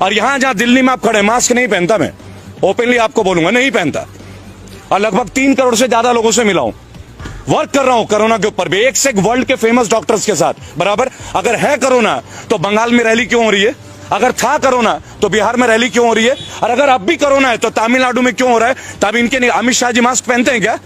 और यहां जहां दिल्ली में आप खड़े, मास्क नहीं पहनता, मैं ओपनली आपको बोलूंगा, नहीं पहनता। और लगभग 3 करोड़ से ज्यादा लोगों से मिला हूं, वर्क कर रहा हूं कोरोना के ऊपर भी, एक से एक वर्ल्ड के फेमस डॉक्टर्स के साथ, बराबर। अगर है कोरोना तो बंगाल में रैली क्यों हो रही है? अगर था कोरोना तो बिहार में रैली क्यों हो रही है? और अगर अब भी कोरोना है तो तमिलनाडु में क्यों हो रहा है? तब इनके अमित शाह जी मास्क पहनते हैं क्या?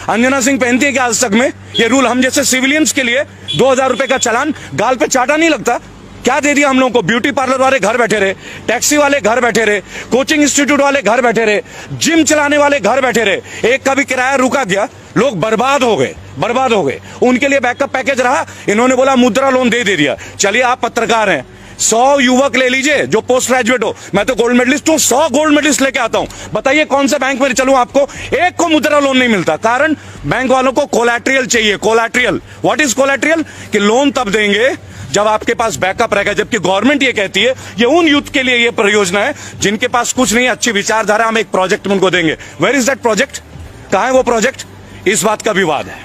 अंजना सिंह पहनती है क्या आज तक में? ये रूल हम जैसे सिविलियंस के लिए 2000 रुपए का चालान, गाल पे चाटा नहीं लगता? क्या दे दिया हम लोगों को? ब्यूटी पार्लर वाले घर बैठे रहे, टैक्सी वाले घर बैठे रहे, कोचिंग इंस्टीट्यूट वाले घर बैठे रहे, जिम चलाने वाले घर बैठे रहे, एक का भी किराया रुका गया, लोग बर्बाद हो गए, बर्बाद हो गए। उनके लिए बैकअप पैकेज रहा, इन्होंने बोला मुद्रा लोन दे दिया। चलिए आप पत्रकार हैं, 100 युवक ले लीजिए जो पोस्ट ग्रेजुएट हो, मैं तो गोल्ड मेडलिस्ट हूं, 100 गोल्ड मेडलिस्ट लेके आता हूं, बताइए कौन से बैंक में चलूं? आपको एक को मुद्रा लोन नहीं मिलता। कारण बैंक वालों को कोलैटरल चाहिए। Collateral, what is collateral? कि लोन तब देंगे जब आपके पास बैकअप रहेगा। जबकि गवर्नमेंट ये कहती है ये उन यूथ के लिए ये परियोजना है जिनके पास कुछ नहीं, अच्छी विचारधारा, हम एक प्रोजेक्ट उनको देंगे। Where is that project? कहां है वो प्रोजेक्ट? इस बात का विवाद है।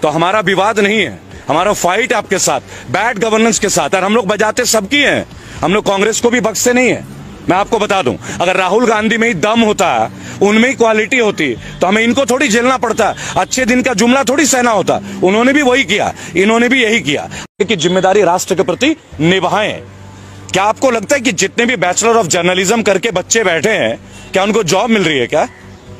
तो हमारा विवाद नहीं है, हमारा फाइट आपके साथ, बैड गवर्नेंस के साथ। और हम लोग बजाते सबकी हैं, हम लोग कांग्रेस को भी बख्शते नहीं है। मैं आपको बता दूं, अगर राहुल गांधी में ही दम होता, उनमें ही क्वालिटी होती, तो हमें इनको थोड़ी झेलना पड़ता, अच्छे दिन का जुमला थोड़ी सहना होता। उन्होंने भी वही किया, इन्होंने भी यही किया कि जिम्मेदारी राष्ट्र के प्रति निभाएं। क्या आपको लगता है कि जितने भी बैचलर ऑफ जर्नलिज्म करके बच्चे बैठे हैं, क्या उनको जॉब मिल रही है? क्या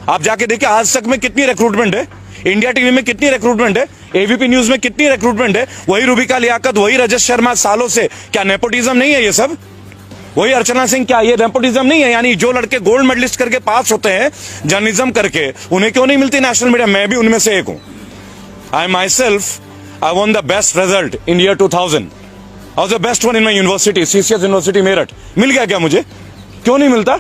आप जाके देखिए आज तक में कितनी रिक्रूटमेंट है, इंडिया टीवी में कितनी रिक्रूटमेंट है, एबीपी न्यूज में कितनी रिक्रूटमेंट है, वही रूबिका लियाकत, वही रजत शर्मा सालों से। क्या नेपोटिज्म नहीं है ये सब? वही अर्चना सिंह, क्या ये नेपोटिज्म नहीं है? यानी जो लड़के गोल्ड मेडलिस्ट करके पास होते हैं जर्नलिज्म करके, उन्हें क्यों नहीं मिलती नेशनल मीडिया? मैं भी उनमें से एक हूं। I myself I won the best result in year 2000, I was the best one in my university, CCS university Meerut. मिल गया क्या मुझे? क्यों नहीं मिलता?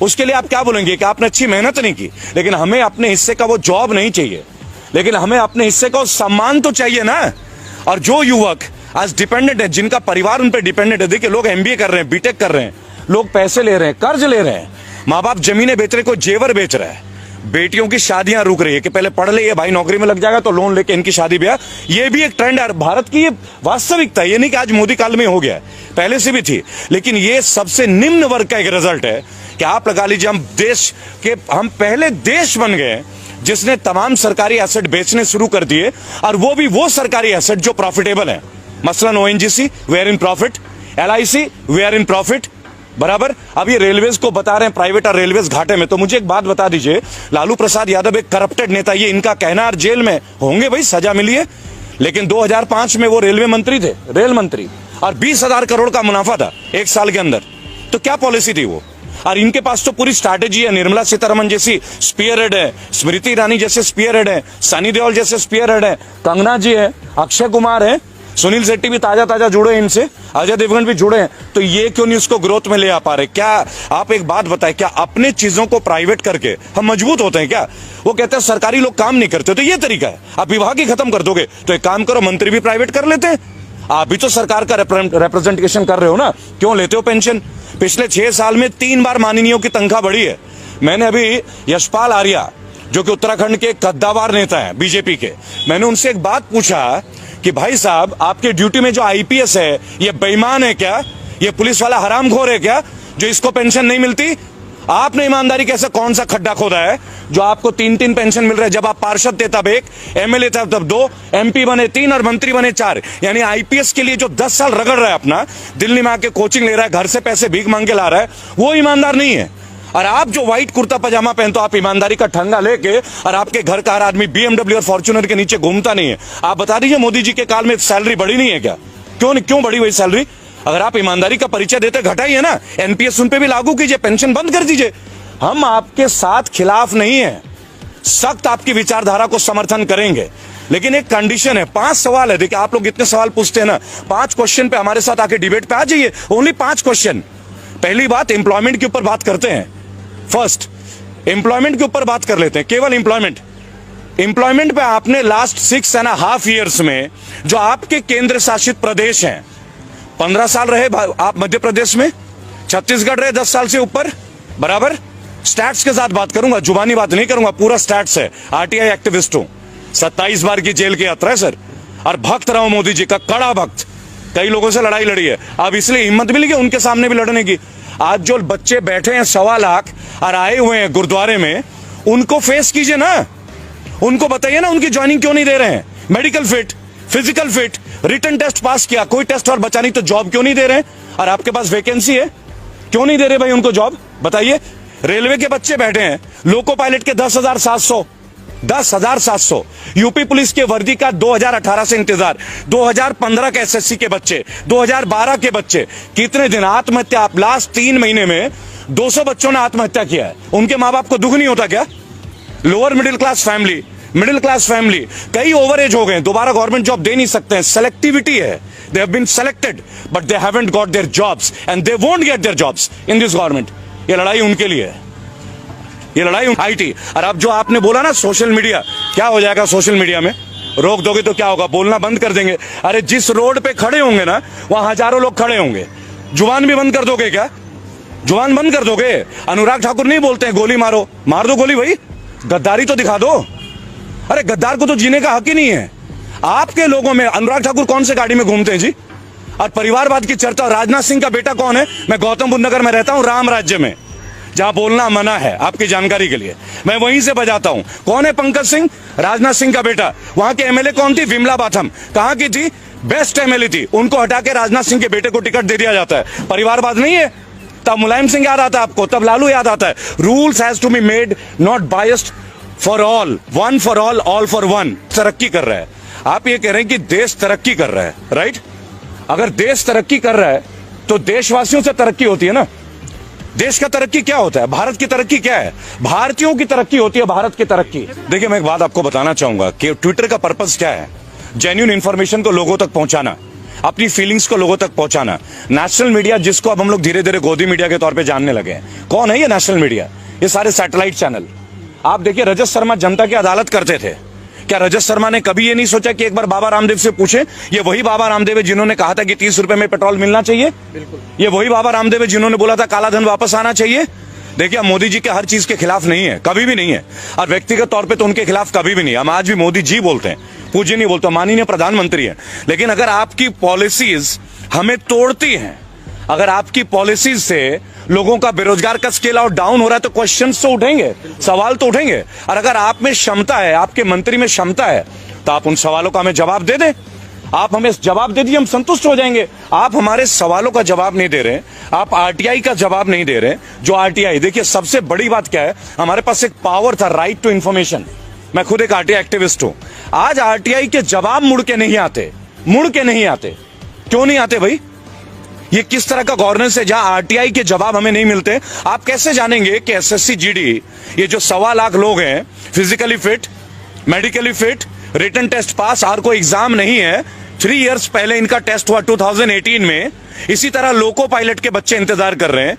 उसके लिए आप क्या बोलेंगे कि आपने अच्छी मेहनत नहीं की? लेकिन हमें अपने हिस्से का वो जॉब नहीं चाहिए, लेकिन हमें अपने हिस्से का सम्मान तो चाहिए ना। और जो युवक आज डिपेंडेंट है, जिनका परिवार उन पर डिपेंडेंट है, देखिए लोग एमबीए कर रहे हैं, बीटेक कर रहे हैं, लोग पैसे ले रहे हैं, कर्ज ले रहे हैं, माँ बाप जमीनें बेच रहे, कोई जेवर बेच रहा है, बेटियों की शादियां रुक रही है कि पहले पढ़ ले, ये भाई नौकरी में लग जाएगा तो लोन लेके इनकी शादी ब्याह। ये भी एक ट्रेंड है भारत की, ये वास्तविकता है। ये नहीं कि आज मोदी काल में हो गया है, पहले से भी थी। लेकिन ये सबसे निम्न वर्ग का एक रिजल्ट है कि आप लगा लीजिए, हम पहले देश बन गए जिसने तमाम सरकारी एसेट बेचने शुरू कर दिए, और वो भी वो सरकारी एसेट जो प्रॉफिटेबल है। मसलन ONGC, we are in profit, LIC, we are in profit, बराबर। अब ये रेलवेज को बता रहे हैं प्राइवेट और रेलवेज घाटे में। तो मुझे एक बात बता दीजिए, लालू प्रसाद यादव एक करप्टेड नेता, ये इनका कहना, और जेल में होंगे, भाई सजा मिली है, लेकिन 2005 में वो रेलवे मंत्री थे, रेल मंत्री, और 20,000 करोड़ का मुनाफा था एक साल के अंदर। तो क्या पॉलिसी थी वो? और इनके पास तो पूरी स्ट्रैटेजी है। निर्मला सीतारमण जैसी स्पीयर हेड है, स्मृति ईरानी जैसे स्पीयर हेड है, सनी देओल जैसे स्पीयर हेड है, कंगना जी है, अक्षय कुमार है, सुनील शेट्टी भी ताजा ताजा जुड़े हैं इनसे, अजय देवगन भी जुड़े हैं। तो ये क्यों नहीं उसको ग्रोथ में ले आ पा रहे? क्या आप एक बात बताएं, क्या अपने चीजों को प्राइवेट करके हम मजबूत होते हैं क्या? वो कहते हैं सरकारी लोग काम नहीं करते, तो ये तरीका है, आप विभाग ही खत्म कर दोगे। तो एक काम करो, मंत्री भी प्राइवेट कर लेते हैं। आप भी तो सरकार का रिप्रेजेंटेशन कर रहे हो ना, क्यों लेते हो पेंशन? पिछले 6 साल में 3 बार माननीयों की तनख्वाह बढ़ी है। मैंने अभी यशपाल आर्या, जो कि उत्तराखंड के कद्दावर नेता हैं बीजेपी के, मैंने उनसे एक बात पूछा कि भाई साहब, आपके ड्यूटी में जो आईपीएस है ये बेईमान है क्या? ये पुलिस वाला हरामखोर है क्या जो इसको पेंशन नहीं मिलती? आपने ईमानदारी कैसे, कौन सा खड्डा खोदा है जो आपको 3-3 पेंशन मिल रहा है? जब आप पार्षद थे तब 1, एमएलए थे तब 2, एमपी बने 3 और मंत्री बने 4। यानी आईपीएस के लिए जो 10 साल रगड़ रहा है अपना, दिल्ली में आके कोचिंग ले रहा है, घर से पैसे भीख मांग के ला रहा है, वो ईमानदार नहीं है। और आप जो व्हाइट कुर्ता पजामा पहनते हो, आप ईमानदारी का ठंगा लेके, और आपके घर का हर आदमी बीएमडब्ल्यू और फॉर्च्यूनर के नीचे घूमता नहीं है। आप बता दीजिए, मोदी जी के काल में सैलरी बढ़ी नहीं है क्या? क्यों बढ़ी हुई सैलरी? अगर आप ईमानदारी का परिचय देते, घटाइए ना, एनपीएस उन पे भी लागू कीजिए, पेंशन बंद कर दीजिए। हम आपके साथ खिलाफ नहीं है, सख्त आपकी विचारधारा को समर्थन करेंगे, लेकिन एक कंडीशन है। 5 सवाल है, देखिए आप लोग इतने सवाल पूछते हैं ना, 5 क्वेश्चन पे हमारे साथ आके डिबेट पे आ जाइए, ओनली 5 क्वेश्चन। पहली बात, एम्प्लॉयमेंट के ऊपर बात करते हैं। फर्स्ट, एम्प्लॉयमेंट के ऊपर बात कर लेते हैं, केवल एम्प्लॉयमेंट पे आपने लास्ट 6.5 ईयर्स में जो आपके केंद्र शासित प्रदेश हैं, 15 साल रहे आप मध्य प्रदेश में, छत्तीसगढ़ रहे 10 साल से ऊपर, बराबर। स्टैट्स के साथ बात करूंगा, जुबानी बात नहीं करूंगा, पूरा स्टैट्स है। आरटीआई एक्टिविस्ट हूं, 27 बार की जेल की यात्रा है सर, और भक्त रहा हूं मोदी जी का, कड़ा भक्त। कई लोगों से लड़ाई लड़ी है, अब इसलिए हिम्मत मिली कि उनके सामने भी लड़ने की। आज जो बच्चे बैठे हैं 1.25 लाख और आए हुए हैं गुरुद्वारे में, उनको फेस कीजिए ना, उनको बताइए ना उनकी ज्वाइनिंग क्यों नहीं दे रहे हैं। Medical fit, physical fit, written test pass किया, कोई टेस्ट और बचा नहीं, तो जॉब क्यों नहीं दे रहे हैं? और आपके पास वैकेंसी है, क्यों नहीं दे रहे भाई उनको जॉब, बताइए। रेलवे के बच्चे बैठे हैं, लोको पायलट के 10,700, यूपी पुलिस के वर्दी का 2018 से इंतजार, 2015 के एसएससी के बच्चे, 2012 के बच्चे, कितने दिन आत्महत्या। आप लास्ट 3 महीने में 200 बच्चों ने आत्महत्या किया है। उनके माँ बाप को दुख नहीं होता क्या? लोअर मिडिल क्लास फैमिली, कई ओवर एज हो गए, दोबारा गवर्नमेंट जॉब दे नहीं सकते हैं, सेलेक्टिविटी है। They have been selected but they haven't got their jobs and they won't get their jobs in this government. ये लड़ाई उनके लिए है, ये लड़ाई आईटी। और अब जो आपने बोला ना सोशल मीडिया, क्या हो जाएगा सोशल मीडिया में? रोक दोगे तो क्या होगा? बोलना बंद कर देंगे। अरे जिस रोड पे खड़े होंगे ना, वहां हजारों लोग खड़े होंगे। जुबान भी बंद कर दोगे क्या? जुबान बंद कर दोगे? अनुराग ठाकुर नहीं बोलते हैं गोली मारो, मार दो गोली भाई, गद्दारी तो दिखा दो। अरे गद्दार को तो जीने का हक ही नहीं है। आपके लोगों में अनुराग ठाकुर कौन से गाड़ी में घूमते हैं जी? और परिवारवाद की चर्चा। राजनाथ सिंह का बेटा कौन है? मैं गौतम बुद्ध नगर में रहता हूं, राम राज्य में, जहां बोलना मना है, आपकी जानकारी के लिए मैं वहीं से बजाता हूं। कौन है पंकज सिंह? राजनाथ सिंह का बेटा। वहां के एमएलए कौन थी? विमला बाथम। कहां की थी? बेस्ट एमएलए थी। उनको हटा के राजनाथ सिंह के बेटे को टिकट दे दिया जाता है। परिवारवाद नहीं है? तब मुलायम सिंह याद आता है आपको, तब लालू याद आता है। Rules has to be made not biased for all, one for all for one. तरक्की कर रहा है, आप ये कह रहे हैं कि देश तरक्की कर रहा है, राइट? अगर देश तरक्की कर रहा है तो देशवासियों से तरक्की होती है ना। देश का तरक्की क्या होता है? भारत की तरक्की क्या है? भारतीयों की तरक्की होती है, भारत की तरक्की। देखिए मैं एक बात आपको बताना चाहूंगा कि ट्विटर का पर्पस क्या है? जेन्युइन इंफॉर्मेशन को लोगों तक पहुंचाना, अपनी फीलिंग्स को लोगों तक पहुंचाना। नेशनल मीडिया, जिसको अब हम लोग धीरे धीरे गोदी मीडिया के तौर पे जानने लगे हैं, कौन है ये नेशनल मीडिया? ये सारे सैटेलाइट चैनल। आप देखिए रजत शर्मा जनता की अदालत करते थे, क्या रजत शर्मा ने कभी ये नहीं सोचा कि एक बार बाबा रामदेव से पूछे? ये वही बाबा रामदेव है जिन्होंने कहा था कि 30 रुपए में पेट्रोल मिलना चाहिए? बिल्कुल। ये वही बाबा रामदेव है जिन्होंने बोला था काला धन वापस आना चाहिए? देखिए मोदी जी के हर चीज के खिलाफ नहीं है, कभी भी नहीं है, और व्यक्तिगत तौर पे तो उनके खिलाफ कभी भी नहीं। हम आज भी मोदी जी बोलते हैं, पूज्य नहीं बोलते, माननीय प्रधानमंत्री है। लेकिन अगर आपकी पॉलिसीज हमें तोड़ती हैं, अगर आपकी पॉलिसीज से लोगों का बेरोजगार का स्केल आउट डाउन हो रहा है, तो क्वेश्चंस तो उठेंगे, सवाल तो उठेंगे। और अगर आप में क्षमता है, आपके मंत्री में क्षमता है, तो आप उन सवालों का हमें जवाब दे दें। आप हमें जवाब दे दीजिए, हम संतुष्ट हो जाएंगे। आप हमारे सवालों का जवाब नहीं दे रहे, आप आरटीआई का जवाब नहीं दे रहे। जो आरटीआई, देखिए सबसे बड़ी बात क्या है, हमारे पास एक पावर था, राइट टू इंफॉर्मेशन। मैं खुद एक आरटीआई एक्टिविस्ट हूं। आज आरटीआई के जवाब मुड़ के नहीं आते, क्यों नहीं आते भाई? ये किस तरह का गवर्नेंस है जहां आरटीआई के जवाब हमें नहीं मिलते? आप कैसे जानेंगे कि एसएससी जीडी, ये जो 1.25 लाख लोग हैं, physically fit, medically fit, written test pass, और कोई एग्जाम नहीं है। 3 इयर्स पहले इनका टेस्ट हुआ 2018 में। इसी तरह लोको पायलट के बच्चे इंतजार कर रहे हैं।